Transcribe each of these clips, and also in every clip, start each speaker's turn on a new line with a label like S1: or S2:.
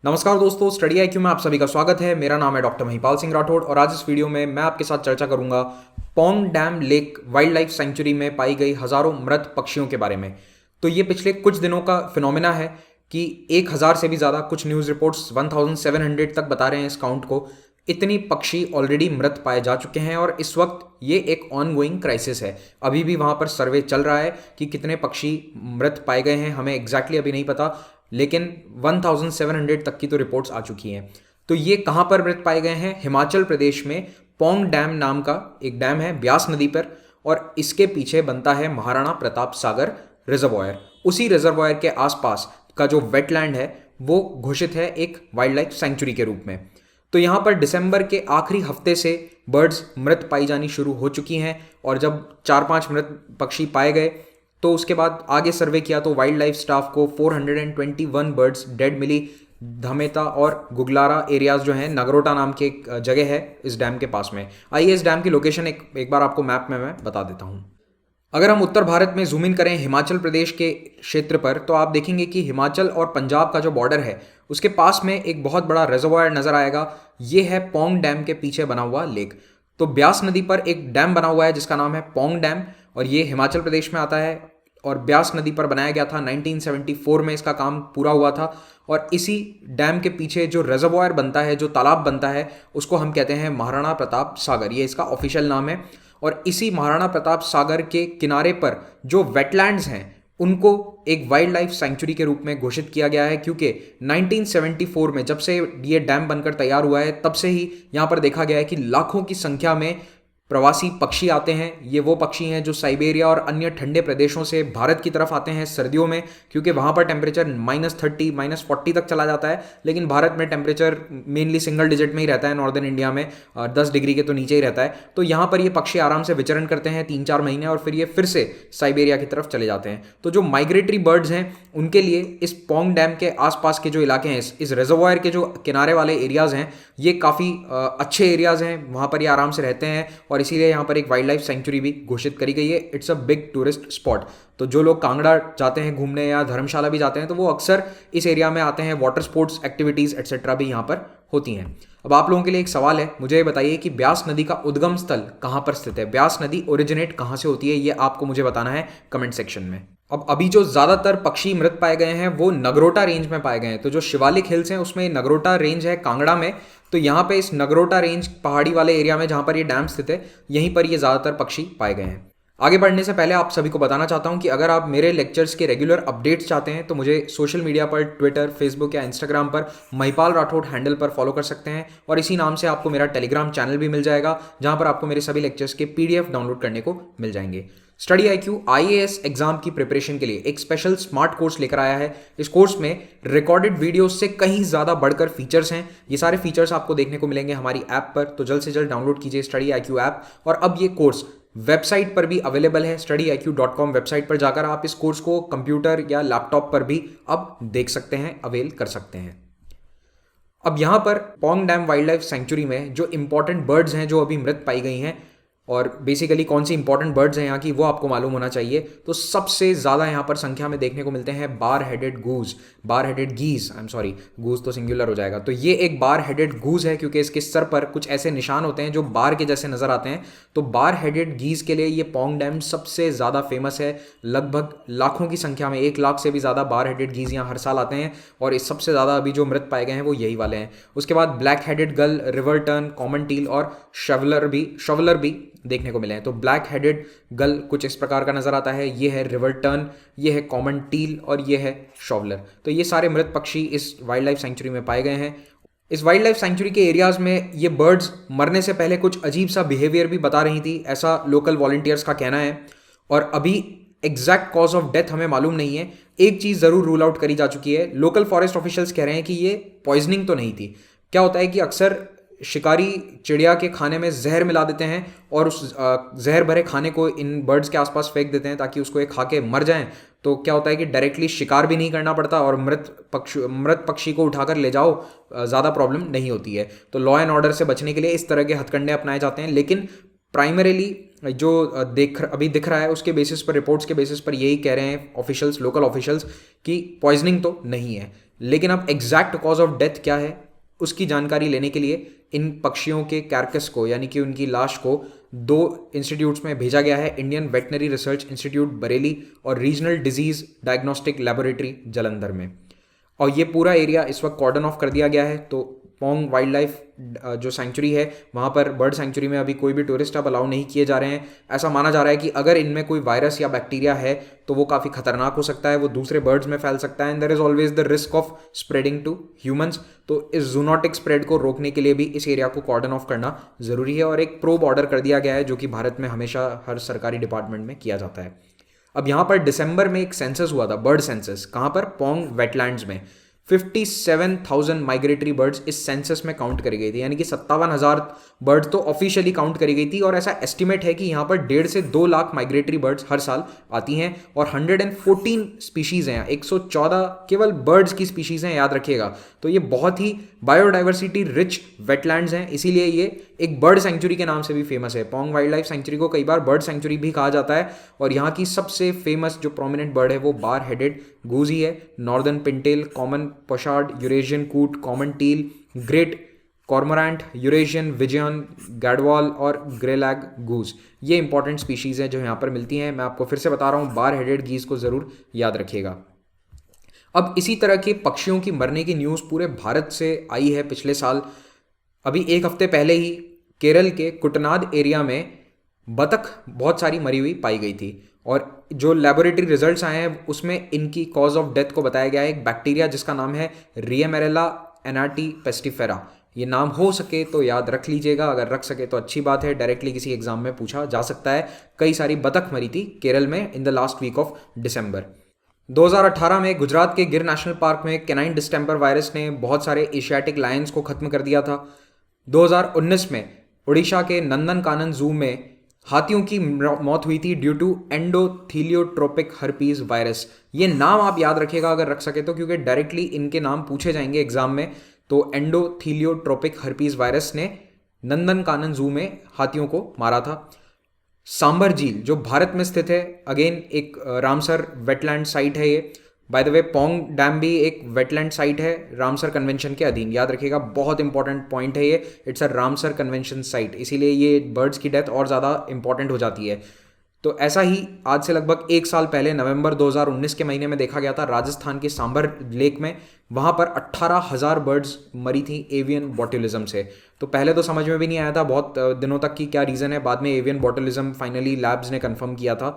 S1: नमस्कार दोस्तों, study IQ में आप सभी का स्वागत है। मेरा नाम है डॉक्टर महिपाल सिंह राठौड़ और आज इस वीडियो में मैं आपके साथ चर्चा करूंगा Pong dam lake wild life sanctuary में पाई गई हजारों मृत पक्षियों के बारे में। तो ये पिछले कुछ दिनों का फिनोमेना है कि 1000 से भी ज़्यादा, कुछ न्यूज़ रिपोर्ट्स 1700 तक बता रहे हैं इस काउंट को। इतनी पक्षी ऑलरेडी मृत पाए जा चुके हैं और इस वक्त ये एक ऑनगोइंग क्राइसिस है। अभी भी वहाँ पर सर्वे चल रहा है कि कितने पक्षी मृत पाए गए हैं, हमें एग्जैक्टली अभी नहीं पता, लेकिन 1700 तक की तो रिपोर्ट्स आ चुकी हैं। तो ये कहाँ पर मृत पाए गए हैं? हिमाचल प्रदेश में पोंग डैम नाम का एक डैम है ब्यास नदी पर, और इसके पीछे बनता है महाराणा प्रताप सागर रिजर्वॉयर। उसी रिजर्वॉयर के आसपास का जो वेटलैंड है वो घोषित है एक वाइल्ड लाइफ सेंचुरी के रूप में। तो यहाँ पर दिसंबर के आखिरी हफ्ते से बर्ड्स मृत पाई जानी शुरू हो चुकी हैं, और जब 4-5 मृत पक्षी पाए गए तो उसके बाद आगे सर्वे किया तो वाइल्ड लाइफ स्टाफ को 421 बर्ड्स डेड मिली। धमेता और गुगलारा एरियाज जो हैं, नगरोटा नाम की एक जगह है इस डैम के पास में। आइए इस डैम की लोकेशन एक बार आपको मैप में मैं बता देता हूँ। अगर हम उत्तर भारत में जूम इन करें हिमाचल प्रदेश के क्षेत्र पर, तो आप देखेंगे कि हिमाचल और पंजाब का जो बॉर्डर है उसके पास में एक बहुत बड़ा रिजर्वॉयर नजर आएगा। ये है पोंग डैम के पीछे बना हुआ लेक। तो ब्यास नदी पर एक डैम बना हुआ है जिसका नाम है पोंग डैम, और ये हिमाचल प्रदेश में आता है और ब्यास नदी पर बनाया गया था। 1974 में इसका काम पूरा हुआ था, और इसी डैम के पीछे जो रिजर्वॉयर बनता है, जो तालाब बनता है, उसको हम कहते हैं महाराणा प्रताप सागर। ये इसका ऑफिशियल नाम है। और इसी महाराणा प्रताप सागर के किनारे पर जो वेटलैंड्स हैं उनको एक वाइल्ड लाइफ सेंचुरी के रूप में घोषित किया गया है, क्योंकि 1974 में जब से ये डैम बनकर तैयार हुआ है तब से ही यहाँ पर देखा गया है कि लाखों की संख्या में प्रवासी पक्षी आते हैं। ये वो पक्षी हैं जो साइबेरिया और अन्य ठंडे प्रदेशों से भारत की तरफ आते हैं सर्दियों में, क्योंकि वहाँ पर टेम्परेचर -30 -40 तक चला जाता है, लेकिन भारत में टेम्परेचर मेनली सिंगल डिजिट में ही रहता है। नॉर्दर्न इंडिया में 10 डिग्री के तो नीचे ही रहता है। तो यहाँ पर ये पक्षी आराम से विचरण करते हैं 3-4 महीने, और फिर ये फिर से साइबेरिया की तरफ चले जाते हैं। तो जो माइग्रेटरी बर्ड्स हैं उनके लिए इस पोंग डैम के आसपास के जो इलाके हैं, इस रिजर्वॉयर के जो किनारे वाले एरियाज हैं, ये काफ़ी अच्छे एरियाज हैं। वहाँ पर ये आराम से रहते हैं और इसीलिए यहाँ पर एक वाइल्ड लाइफ सेंचुरी भी घोषित करी गई है। It's a big tourist spot. तो जो लोग कांगड़ा जाते हैं घूमने या धर्मशाला भी जाते हैं तो वो अक्सर इस एरिया में आते हैं। वाटर स्पोर्ट्स एक्टिविटीज़ एक्सेट्रा भी यहाँ पर होती हैं। अब आप लोगों के लिए एक सवाल है, मुझे ये बताइए कि ब्यास नदी का उद्गम स्थल कहाँ पर स्थित है? ब्यास नदी ओरिजिनेट कहाँ से होती है, ये आपको मुझे बताना है कमेंट सेक्शन में। अब अभी जो ज़्यादातर पक्षी मृत पाए गए हैं वो नगरोटा रेंज में पाए गए हैं। तो जो शिवालिक हिल्स हैं उसमें नगरोटा रेंज है कांगड़ा में। तो यहाँ पे इस नगरोटा रेंज पहाड़ी वाले एरिया में जहाँ पर ये डैम स्थित है, यहीं पर ये ज़्यादातर पक्षी पाए गए हैं। आगे बढ़ने से पहले आप सभी को बताना चाहता हूँ कि अगर आप मेरे लेक्चर्स के रेगुलर अपडेट्स चाहते हैं तो मुझे सोशल मीडिया पर ट्विटर, फेसबुक या इंस्टाग्राम पर महिपाल राठौड़ हैंडल पर फॉलो कर सकते हैं, और इसी नाम से आपको मेरा टेलीग्राम चैनल भी मिल जाएगा जहाँ पर आपको मेरे सभी लेक्चर्स के PDF डाउनलोड करने को मिल जाएंगे। स्टडी आईक्यू IAS एग्जाम की प्रिपरेशन के लिए एक स्पेशल स्मार्ट कोर्स लेकर आया है। इस कोर्स में रिकॉर्डेड वीडियोस से कहीं ज़्यादा बढ़कर फीचर्स हैं। ये सारे फीचर्स आपको देखने को मिलेंगे हमारी ऐप पर, तो जल्द से जल्द डाउनलोड कीजिए स्टडी आईक्यू ऐप। और अब ये कोर्स वेबसाइट पर भी अवेलेबल है। studyIQ.com वेबसाइट पर जाकर आप इस कोर्स को कंप्यूटर या लैपटॉप पर भी अब देख सकते हैं, अवेल कर सकते हैं। अब यहाँ पर Pong dam wild life sanctuary में जो इंपॉर्टेंट बर्ड्स हैं जो अभी मृत पाई गई हैं, और बेसिकली कौन सी इंपॉर्टेंट बर्ड्स हैं यहाँ की, वो आपको मालूम होना चाहिए। तो सबसे ज़्यादा यहाँ पर संख्या में देखने को मिलते हैं bar headed geese, I am sorry, goose तो सिंगुलर हो जाएगा। तो ये एक बार हेडेड गूज है, क्योंकि इसके सर पर कुछ ऐसे निशान होते हैं जो बार के जैसे नजर आते हैं। तो बार हेडेड गीज के लिए ये पोंग डैम सबसे ज़्यादा फेमस है। लगभग लाखों की संख्या में, 1 लाख से भी ज़्यादा बार हेडेड गीज यहाँ हर साल आते हैं, और इस सबसे ज़्यादा अभी जो मृत पाए गए हैं वो यही वाले हैं। उसके बाद ब्लैक हेडेड गल, रिवर टर्न, कॉमन टील और शवलर भी देखने को मिले हैं। तो ब्लैक हेडेड गल कुछ इस प्रकार का नजर आता है, ये है रिवर टर्न, ये है कॉमन टील और ये है शॉवलर। तो ये सारे मृत पक्षी इस वाइल्ड लाइफ सेंचुरी में पाए गए हैं। इस वाइल्ड लाइफ सेंचुरी के एरियाज में ये बर्ड्स मरने से पहले कुछ अजीब सा बिहेवियर भी बता रही थी, ऐसा लोकल वॉलंटियर्स का कहना है। और अभी एग्जैक्ट कॉज ऑफ डेथ हमें मालूम नहीं है। एक चीज़ ज़रूर रूल आउट करी जा चुकी है, लोकल फॉरेस्ट ऑफिशियल्स कह रहे हैं कि ये पॉइजनिंग तो नहीं थी। क्या होता है कि अक्सर शिकारी चिड़िया के खाने में जहर मिला देते हैं और उस जहर भरे खाने को इन बर्ड्स के आसपास फेंक देते हैं ताकि उसको ये खा के मर जाएं। तो क्या होता है कि डायरेक्टली शिकार भी नहीं करना पड़ता और मृत पक्षी को उठाकर ले जाओ, ज़्यादा प्रॉब्लम नहीं होती है। तो लॉ एंड ऑर्डर से बचने के लिए इस तरह के हथकंडे अपनाए जाते हैं, लेकिन प्राइमरीली जो अभी दिख रहा है उसके बेसिस पर, रिपोर्ट्स के बेसिस पर यही कह रहे हैं ऑफिशियल्स, लोकल ऑफिशियल्स, कि पॉइजनिंग तो नहीं है। लेकिन अब एग्जैक्ट कॉज ऑफ डेथ क्या है उसकी जानकारी लेने के लिए इन पक्षियों के कैरकस को यानी कि उनकी लाश को दो इंस्टीट्यूट्स में भेजा गया है, Indian veterinary research institute Bareilly और regional disease diagnostic laboratory Jalandhar में। और ये पूरा एरिया इस वक्त कॉर्डन ऑफ कर दिया गया है। तो पोंग वाइल्ड लाइफ जो सेंचुरी है वहाँ पर बर्ड सेंचुरी में अभी कोई भी टूरिस्ट अब अलाउ नहीं किए जा रहे हैं। ऐसा माना जा रहा है कि अगर इनमें कोई वायरस या बैक्टीरिया है तो वो काफ़ी खतरनाक हो सकता है, वो दूसरे बर्ड्स में फैल सकता है and there is always the risk of spreading to humans. तो इस जूनोटिक स्प्रेड को रोकने के लिए भी इस एरिया को कॉर्डन ऑफ करना जरूरी है और एक प्रोब ऑर्डर कर दिया गया है जो कि भारत में हमेशा हर सरकारी डिपार्टमेंट में किया जाता है। अब यहाँ पर दिसंबर में एक सेंसस हुआ था, बर्ड सेंसस, कहाँ पर? पोंग वेटलैंड्स में 57,000 माइग्रेटरी बर्ड्स इस सेंसस में काउंट करी गई थी, यानी कि 57,000 बर्ड्स तो ऑफिशियली काउंट करी गई थी। और ऐसा एस्टिमेट है कि यहाँ पर 1.5 से 2 लाख माइग्रेटरी बर्ड्स हर साल आती हैं और 114 स्पीशीज़ हैं, 114 केवल बर्ड्स की स्पीशीज़ हैं, याद रखिएगा। तो ये बहुत ही बायोडाइवर्सिटी रिच वेटलैंड्स हैं, इसीलिए ये एक बर्ड सेंचुरी के नाम से भी फेमस है। पोंग वाइल्ड लाइफ सेंचुरी को कई बार बर्ड सेंचुरी भी कहा जाता है और यहाँ की सबसे फेमस जो प्रोमिनेंट बर्ड है वो बार हेडेड गूज ही है। Northern pintail, common pochard, Eurasian coot, common teal, great cormorant, Eurasian wigeon, gadwall और ग्रेलैग गूज, ये इंपॉर्टेंट स्पीशीज़ हैं जो यहाँ पर मिलती हैं। मैं आपको फिर से बता रहा हूँ, बार हेडेड गीज को ज़रूर याद रखिएगा। अब इसी तरह के पक्षियों की मरने की न्यूज़ पूरे भारत से आई है पिछले साल। अभी एक हफ्ते पहले ही केरल के कुटनाद एरिया में बतख बहुत सारी मरी हुई पाई गई थी और जो लेबोरेटरी रिजल्ट्स आए हैं उसमें इनकी कॉज ऑफ डेथ को बताया गया है एक बैक्टीरिया जिसका नाम है रियमेरेला एनाटी पेस्टिफेरा। ये नाम हो सके तो याद रख लीजिएगा, अगर रख सके तो अच्छी बात है, डायरेक्टली किसी एग्जाम में पूछा जा सकता है। कई सारी बतख मरी थी केरल में in the last week of December. 2018 में गुजरात के गिर नेशनल पार्क में कैनाइन डिस्टेंपर वायरस ने बहुत सारे एशियाटिक लायंस को खत्म कर दिया था। 2019 में उड़ीसा के नंदनकानन जू में हाथियों की मौत हुई थी ड्यू टू एंडोथीलियोट्रोपिक हर्पीज वायरस। ये नाम आप याद रखिएगा अगर रख सके तो, क्योंकि डायरेक्टली इनके नाम पूछे जाएंगे एग्जाम में। तो एंडोथीलियोट्रोपिक हर्पीज वायरस ने नंदनकानन जू में हाथियों को मारा था। सांबर झील जो भारत में स्थित है, अगेन एक रामसर वेटलैंड साइट है ये। By the way Pong dam भी एक वेटलैंड साइट है रामसर कन्वेंशन के अधीन, याद रखिएगा, बहुत इंपॉर्टेंट पॉइंट है ये। It's a Ramsar convention site, इसीलिए ये बर्ड्स की डेथ और ज़्यादा इंपॉर्टेंट हो जाती है। तो ऐसा ही आज से लगभग 1 साल पहले नवंबर 2019 के महीने में देखा गया था राजस्थान के सांबर लेक में। वहाँ पर 18,000 बर्ड्स मरी थी एवियन बॉटुलिज्म से। तो पहले तो समझ में भी नहीं आया था बहुत दिनों तक कि क्या रीज़न है, बाद में एवियन बॉटुलिज्म फाइनली लैब्स ने कंफर्म किया था।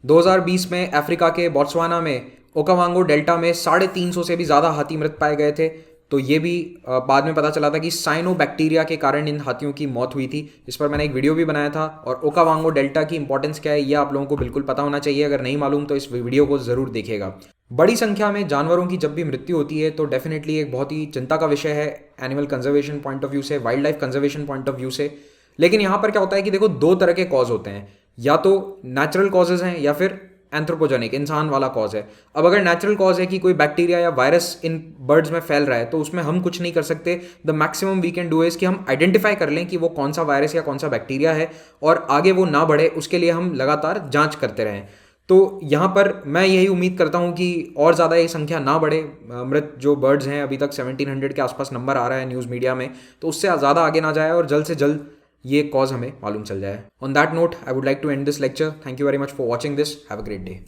S1: 2020 में अफ्रीका के बोत्सवाना में ओकावांगो डेल्टा में 350 से भी ज़्यादा हाथी मृत पाए गए थे। तो ये भी बाद में पता चला था कि साइनोबैक्टीरिया के कारण इन हाथियों की मौत हुई थी। इस पर मैंने एक वीडियो भी बनाया था। और ओकावांगो डेल्टा की इंपॉर्टेंस क्या है ये आप लोगों को बिल्कुल पता होना चाहिए, अगर नहीं मालूम तो इस वीडियो को ज़रूर देखिएगा। बड़ी संख्या में जानवरों की जब भी मृत्यु होती है तो डेफिनेटली एक बहुत ही चिंता का विषय है animal conservation point of view से, wildlife conservation point of view से। लेकिन यहाँ पर क्या होता है कि देखो 2 तरह के कॉज होते हैं, या तो नेचुरल कॉजेज हैं या फिर एंथ्रोपोजेनिक इंसान वाला कॉज है। अब अगर नेचुरल कॉज है कि कोई बैक्टीरिया या वायरस इन बर्ड्स में फैल रहा है तो उसमें हम कुछ नहीं कर सकते। The maximum we can do is कि हम आइडेंटिफाई कर लें कि वो कौन सा वायरस या कौन सा बैक्टीरिया है और आगे वो ना बढ़े उसके लिए हम लगातार जांच करते रहें। तो यहाँ पर मैं यही उम्मीद करता हूँ कि और ज़्यादा ये संख्या ना बढ़े। मृत जो बर्ड्स हैं अभी तक 1700 के आसपास नंबर आ रहा है न्यूज़ मीडिया में, तो उससे ज़्यादा आगे ना जाए और जल्द से जल्द ये कॉज हमें मालूम चल जाए। On that note I would like to end this lecture. Thank you very much for watching this. Have a great day.